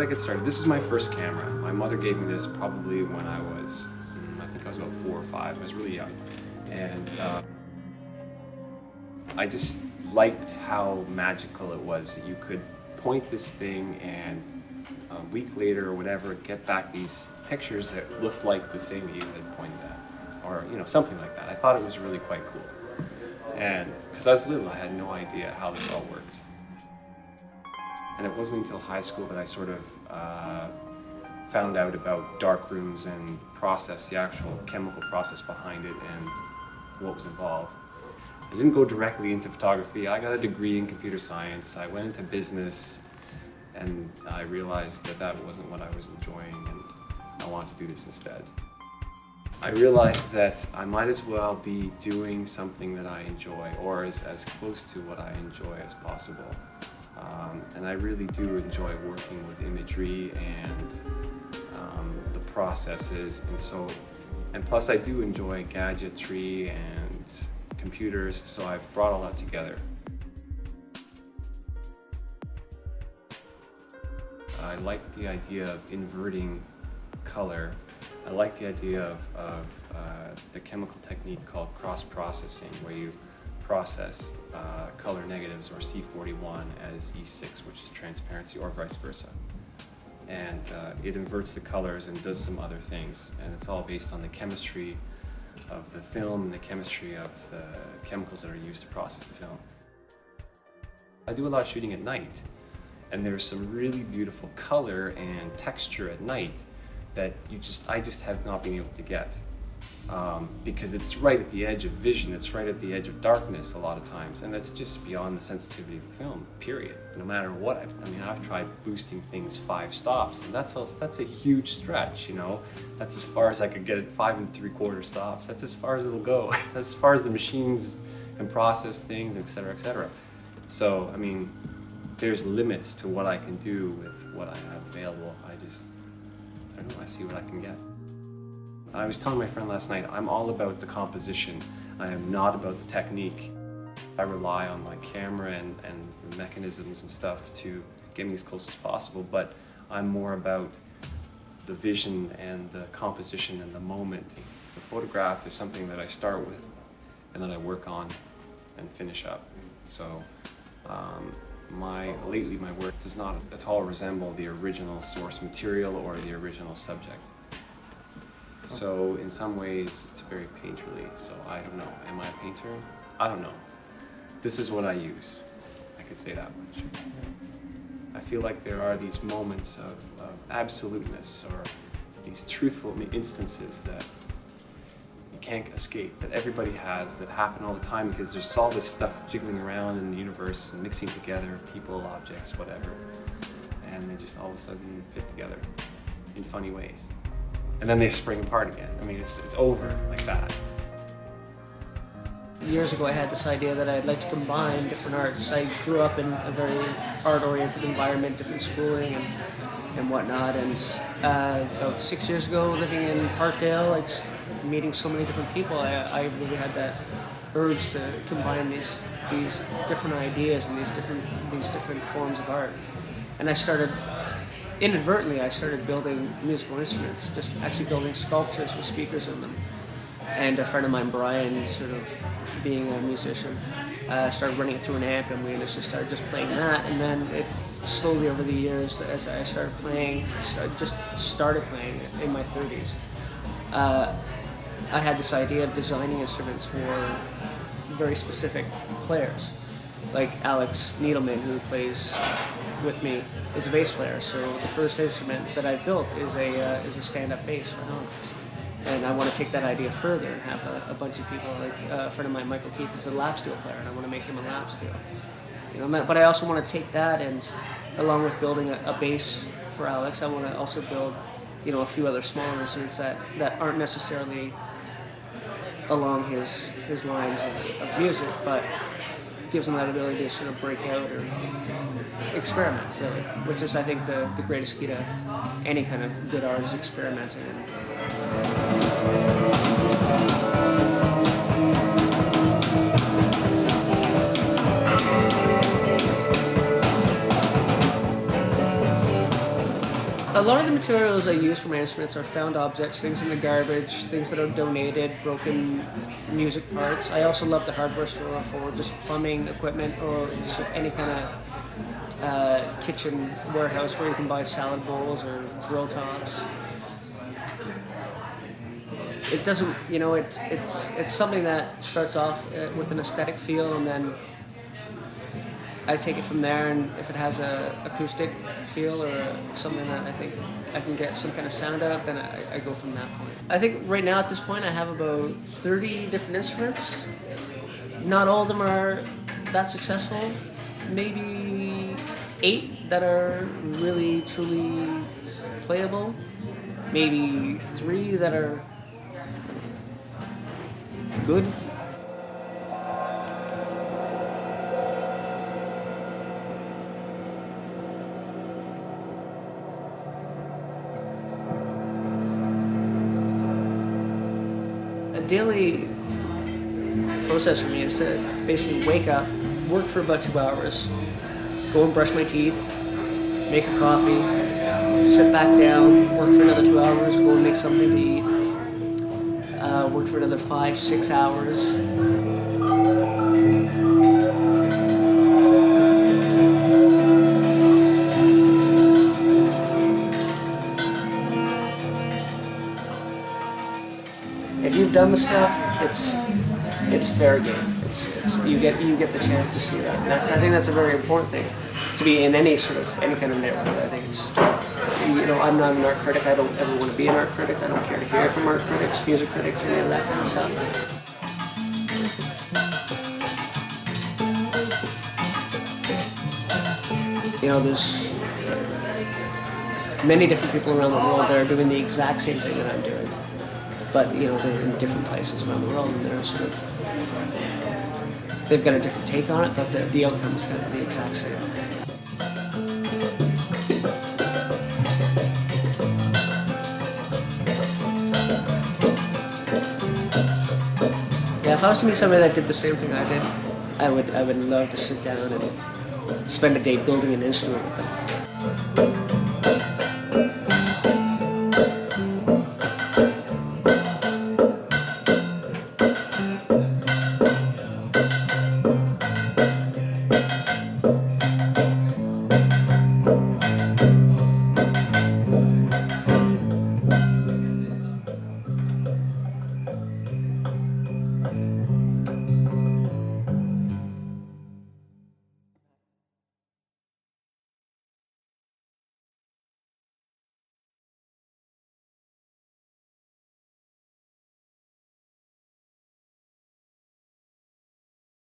did I get started? This is my first camera. My mother gave me this probably when I was, I think I was about 4 or 5. I was really young. And I just liked how magical it was that you could point this thing and a week later or whatever, get back these pictures that looked like the thing that you had pointed at, or something like that. I thought it was really quite cool. And because I was little, I had no idea how this all worked. And it wasn't until high school that I sort of found out about dark rooms and the actual chemical process behind it and what was involved. I didn't go directly into photography. I got a degree in computer science. I went into business, and I realized that that wasn't what I was enjoying, and I wanted to do this instead. I realized that I might as well be doing something that I enjoy, or as close to what I enjoy as possible. And I really do enjoy working with imagery and the processes, and plus I do enjoy gadgetry and computers, so I've brought all that together. I like the idea of inverting color. I like the idea of the chemical technique called cross-processing, where you process color negatives or C41 as E6, which is transparency, or vice versa. And it inverts the colors and does some other things, and it's all based on the chemistry of the film and the chemistry of the chemicals that are used to process the film. I do a lot of shooting at night, and there's some really beautiful color and texture at night that I just have not been able to get. Because it's right at the edge of vision, it's right at the edge of darkness a lot of times, and that's just beyond the sensitivity of the film, period. No matter what, I've tried boosting things 5 stops, and that's a huge stretch, That's as far as I could get it, 5 3/4 stops. That's as far as it'll go. That's as far as the machines can process things, etc., etc. So, there's limits to what I can do with what I have available. I don't know, I see what I can get. I was telling my friend last night, I'm all about the composition. I am not about the technique. I rely on my camera and the mechanisms and stuff to get me as close as possible, but I'm more about the vision and the composition and the moment. The photograph is something that I start with and then I work on and finish up. So lately my work does not at all resemble the original source material or the original subject. So in some ways it's very painterly, so I don't know. Am I a painter? I don't know. This is what I use. I could say that much. I feel like there are these moments of absoluteness, or these truthful instances that you can't escape, that everybody has, that happen all the time, because there's all this stuff jiggling around in the universe and mixing together, people, objects, whatever, and they just all of a sudden fit together in funny ways. And then they spring apart again. It's over like that. Years ago I had this idea that I'd like to combine different arts. I grew up in a very art-oriented environment, different schooling and whatnot, and about 6 years ago, living in Parkdale, meeting so many different people, I really had that urge to combine these different ideas and these different forms of art. And inadvertently, I started building musical instruments, just actually building sculptures with speakers in them. And a friend of mine, Brian, sort of being a musician, started running it through an amp, and we initially started just playing that. And then it slowly over the years, as I started playing, started playing in my 30s. I had this idea of designing instruments for very specific players. Like Alex Needleman, who plays with me, is a bass player. So the first instrument that I built is a stand-up bass for Alex. And I want to take that idea further and have a bunch of people, like a friend of mine, Michael Keith, is a lap steel player, and I want to make him a lap steel. But I also want to take that, and along with building a bass for Alex, I want to also build, a few other smaller instruments that aren't necessarily along his lines of music, but gives him that ability to sort of break out or experiment, really, which is, I think, the greatest key to any kind of good art, is experimenting. A lot of the materials I use for my instruments are found objects, things in the garbage, things that are donated, broken music parts. I also love the hardware store for just plumbing equipment or any kind of kitchen warehouse where you can buy salad bowls or grill tops. It doesn't, you know, it's something that starts off with an aesthetic feel, and then I take it from there, and if it has a acoustic feel or something that I think I can get some kind of sound out, then I go from that point. I think right now at this point I have about 30 different instruments. Not all of them are that successful. Maybe 8 that are really, truly playable. Maybe 3 that are good. A daily process for me is to basically wake up, work for about 2 hours, go and brush my teeth, make a coffee, sit back down, work for another 2 hours, go and make something to eat, work for another 5-6 hours. If you've done the stuff, it's fair game. You get the chance to see that. I think that's a very important thing to be in any kind of neighborhood. I think it's, you know, I'm not an art critic. I don't ever want to be an art critic. I don't care to hear from art critics, music critics, any of that kind of stuff. You know, there's many different people around the world that are doing the exact same thing that I'm doing. But, you know, they're in different places around the world, and they're they've got a different take on it, but the outcome is kind of the exact same. Yeah, if I was to meet somebody that did the same thing I did, I would love to sit down and spend a day building an instrument with them.